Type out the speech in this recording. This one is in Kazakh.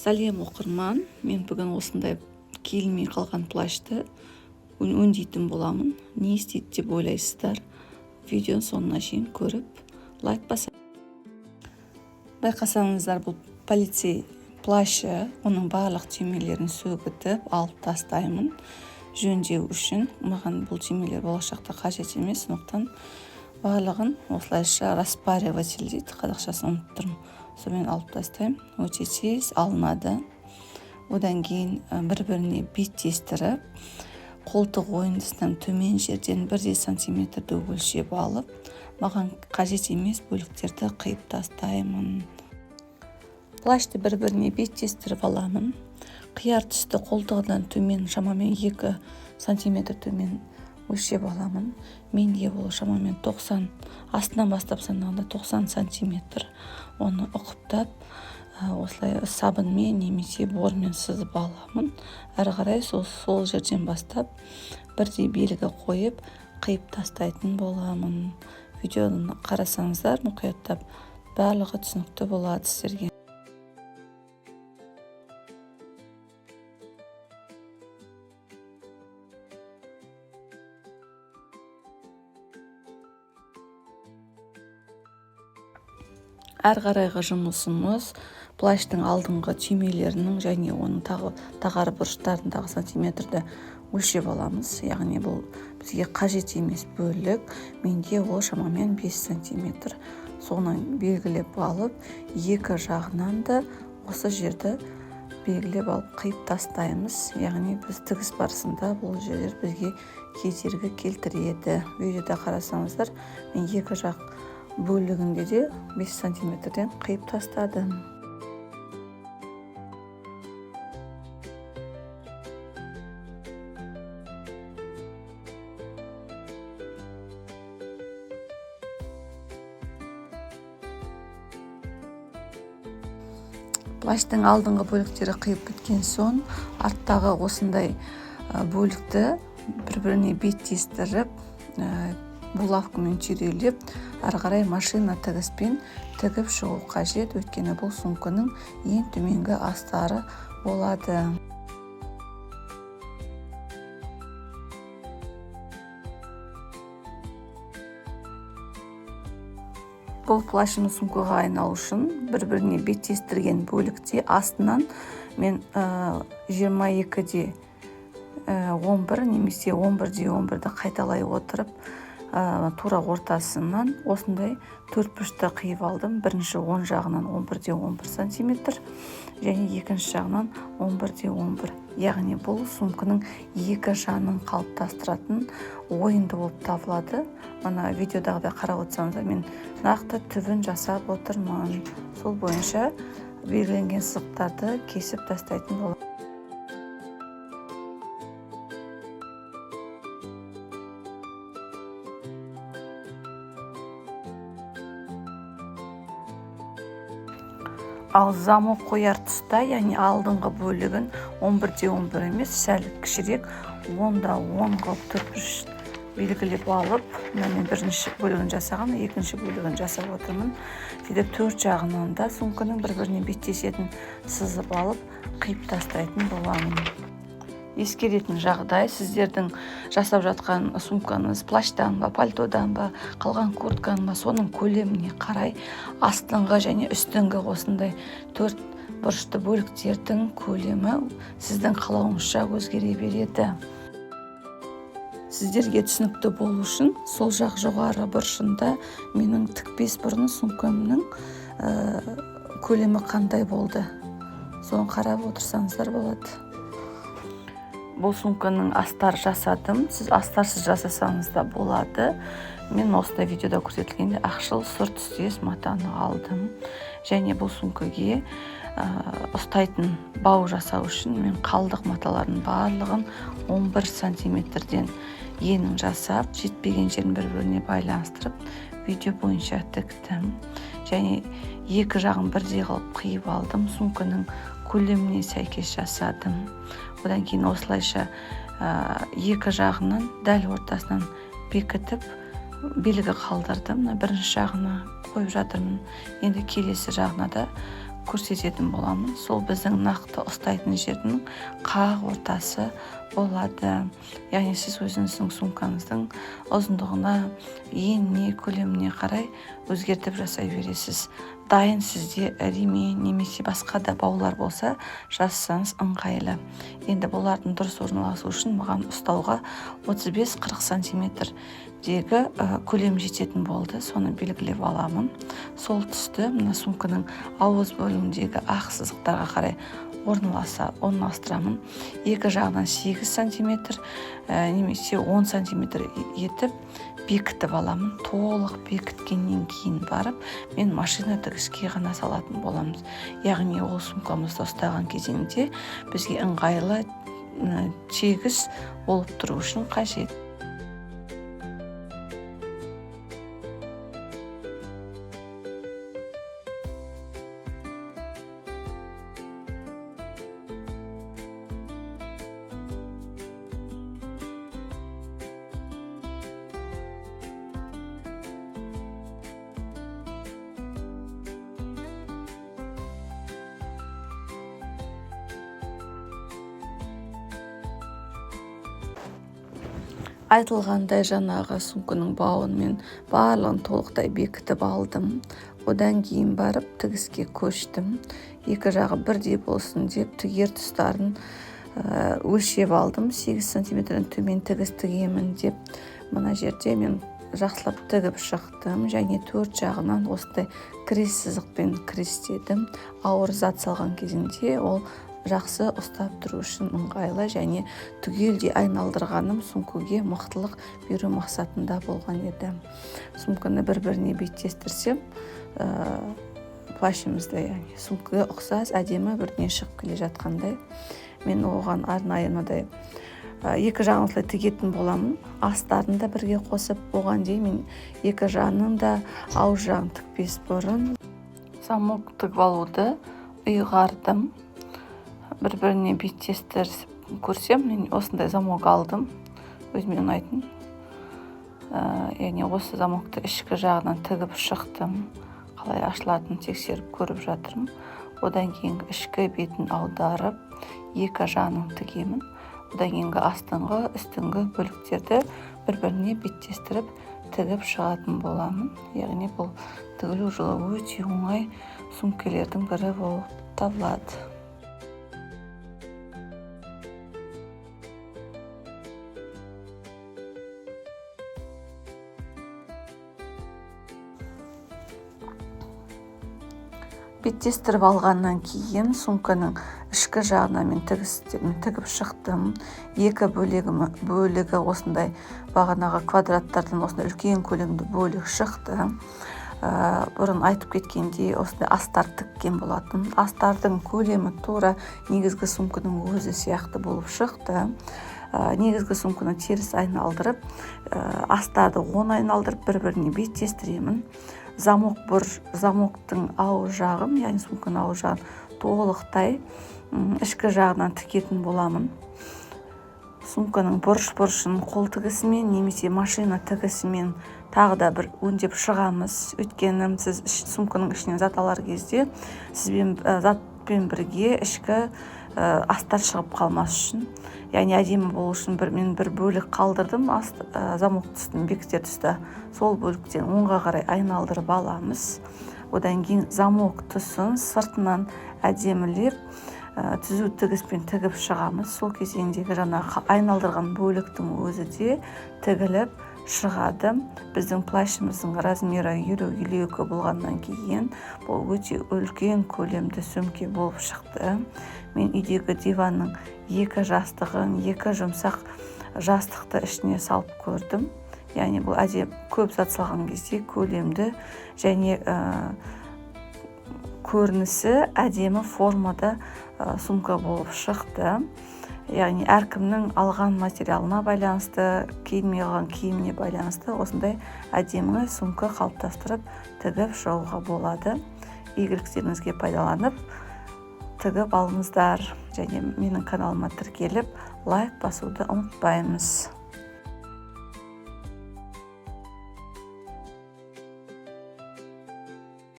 Сәлем оқырман, мен бүгін осындай киілмей қалған плашты өңдейтін боламын. Не істейді деп ойлайсыздар? Видеоны соңына шейін көріп, лайк басып. Байқасаңыздар, бұл полицей плашы, оның барлық түймелерін сөгітіп алып тастаймын жөндеу үшін. Маған бұл түймелер болашақта қажет емес, сондықтан барлығын осылайша распариватель дейді, қазақшасын ұмытып тұрмын. Сонымен алып тастаймын. Өте тез алынады. Одан кейін бір-біріне беттестіріп, қолтық ойындысынан төмен жерден 1 сантиметрді өлшеп алып, маған қажет емес бөліктерді қиып тастаймын. Плашты бір-біріне беттестіріп аламын. Қияр түсті қолтығынан төмен шамамен 2 сантиметр төмен өлшеп аламын. Менде ол шамамен 90, астынан бастап санағанда 90 сантиметр. Оны ұқыптап, осылай сабынмен немесе бормен сызып аламын. Әрі қарай сол жерден бастап бірдей белгі қойып, қиып тастайтын боламын. Видеоны қарасаңыздар, мұқияттап барлығы түсінікті болады сіздерге. Әр қарайғы жұмысымыз плаштың алдыңғы түймелерінің және оның тағар бұрыштарындағы сантиметрді өлшеп аламыз. Яғни бұл бізге қажет емес бөлік. Менде ол шамамен 5 сантиметр. Соны белгілеп алып, екі жағынан да осы жерді белгілеп алып қиып тастаймыз. Яғни біз тігіс барысында бұл жерлер бізге кедергі келтіреді. Видеода қарасаңыздар, мен екі жақ бөлігінде де 5 сантиметрден қиып тастадым. Плаштың алдыңғы бөліктері қиып біткен соң, арттағы осындай бөлікті бір-біріне беттестіріп, булавкамен түйрелеп, ары қарай машина тігіспен тігіп шығу қажет, өйткені бұл сумканың ең төменгі астары болады. Бұл плашымыз сумкаға айналу үшін бір-біріне беттестірген бөлікте астынан мен 22-де 11 немесе 11-де 11-ді қайталай отырып, тура ортасынан осындай төртбұрышты қиып алдым. Бірінші 10 жағынан 11-де 11 сантиметр және екінші жағынан 11-де 11. Яғни бұл сумканың екі жағын қалыптастыратын ойынды болып табылады. Мына видеодағыдай қарап отырсаңыздар, мен нақты түбін жасап отырмын. Сол бойынша белгіленген сызықтарды кесіп тастайтын боламын. Ал замок қояр тұста, яғни алдыңғы бөлігін 11-де 11 емес, сәл кішірек 10-да 10 қылып төртбұрыш белгілеп алып, мен бірінші бөлігін жасаған, екінші бөлігін жасап отырмын. Сөйтіп төрт жағынан да сумканың бір-біріне беттесетін сызып алып, қиып тастайтын боламын. Ескеретін жағдай, сіздердің жасап жатқан сумкаңыз плаштан ба, пальтодан ба, қалған курткан ба, соның көлеміне қарай астыңғы және үстіңгі осындай төрт бұрышты бөліктердің көлемі сіздің қалауыңызша өзгере береді. Сіздерге түсінікті болу үшін сол жақ жоғары бұрышында менің тікпес бұрын сумкамның көлемі қандай болды. Соны қарап отырсаңыздар болады. Бұл сумканың астар жасадым. Сіз астарсыз жасасаңыз да болады. Мен осындай видеода көрсетілгенде ақшыл сұр түстес матаны алдым. Және бұл сумкаға ұстайтын бау жасау үшін мен қалдық маталардың барлығын 11 сантиметрден енін жасап, жетпеген жерін бір-біріне байланыстырып, видео бойынша тіктім. Және екі жағын бірдей қылып қиып алдым. Сумканың көлеміне сәйкес жасадым. Одан кейін осылайша екі жағынан дәл ортасынан бекітіп белгі қалдырдым. Бірінші жағына қойып жатырмын. Енді келесі жағына да көрсететін боламын. Сол біздің нақты ұстайтын жердің қақ ортасы болады. Яғни сіз өзіңіздің сумкаңыздың ұзындығына, еніне, көлеміне қарай өзгертіп жасай бересіз. Дайын сізде ремень немесе басқа да баулар болса жазсаңыз ыңғайлы. Енді бұлардың дұрыс орналасу үшін маған ұстауға 35-40 сантиметрдегі көлем жететін болды. Соны белгілеп аламын. Сол түсті мына сумканың ауыз бөлігіндегі ақ сызықтарға қарай орналастырамын. Екі жағынан 8 сантиметр немесе 10 сантиметр етіп бекітіп аламын. Толық бекіткеннен кейін барып мен машина тігіске ғана салатын боламыз. Яғни ол сумкамызды ұстаған кезеңде бізге ыңғайлы тегіс болып тұру үшін қажет. Айтылғандай жаңағы сумканың бауын мен барлығын толықтай бекітіп алдым. Одан кейін барып тігіске көштім. Екі жағы бірдей болсын деп тігер тұстарын өлшеп алдым. 8 сантиметрден төмен тігіс тігемін деп мына жерде мен жақсылап тігіп шықтым. Және 4 жағынан осындай крес сызықпен крестедім. Ауыр зат салған кезінде ол жақсы ұстап тұру үшін ыңғайлы және түгелдей айналдырғаным сумкаға мықтылық беру мақсатында болған еді. Сумканы бір-біріне беттестірсем, плащымызды, яғни сумкаға ұқсас әдемі бірден шығып келе жатқандай. Мен оған арнайы мынадай екі жағын осылай тігетін боламын. Астарын да бірге қосып, оған дейін мен екі жағының да ауыз жағын тікпес бұрын замок тігіп алуды ұйғардым. Бір-біріне беттестіріп көрсем, мен осындай замок алдым. Өзіме ұнайтын. Яғни осы замокты ішкі жағынан тігіп шықтым. Қалай ашылатынын тексеріп көріп жатырмын. Одан кейін ішкі бетін аударып, екі жағын тігемін. Одан кейінгі астыңғы, үстіңгі бөліктерді бір-біріне беттестіріп тігіп шығатын боламын. Яғни бұл тігілу жолы өте оңай сумкалардың бірі болып табылады. Беттестіріп алғаннан кейін сумканың ішкі жағына мен тігіп шықтым. Екі бөлігі осындай бағанағы квадраттардан осындай үлкен көлемді бөлік шықты. Бұрын айтып кеткендей осындай астар тіккен болатын. Астардың көлемі тура негізгі сумканың өзі сияқты болып шықты. Негізгі сумканы теріс айналдырып, астарды оң айналдырып бір-біріне беттестіремін. Замоктың ауыз жағын, яғни сумканың ауыз жағын толықтай ішкі жағынан тікетін боламын. Сумканың бұрыш-бұрышын қол тігісімен немесе машина тігісімен тағы да бір өңдеп шығамыз. Өйткені сіз сумканың ішінен зат алар кезде сізбен затпен бірге ішкі астар шығып қалмас үшін, яғни әдемі болу үшін мен бір бөлік қалдырдым замок тұсын бекітер тұста. Сол бөліктен оңға қарай айналдырып аламыз. Одан кейін замок тұсын сыртынан әдемілеп түзу тігіспен тігіп шығамыз. Сол кезеңдегі жаңағы айналдырған бөліктің өзі де тігіліп шығады. Біздің плащымыздың размері 50-52 болғаннан кейін бұл өте үлкен көлемді сөмке болып шықты. Мен үйдегі диванның екі жастығын, екі жұмсақ жастықты ішіне салып көрдім. Яғни бұл көп зат салған кезде көлемді және көрінісі әдемі формада сумка болып шықты. Яғни әркімнің алған материалына байланысты, киімге алған киіміне байланысты осындай әдемі сумка қалыптастырып тігіп шығуға болады. Игіліктеріңізге пайдаланып тігіп алыңыздар және менің каналыма тіркеліп лайк басуды ұмытпаймыз.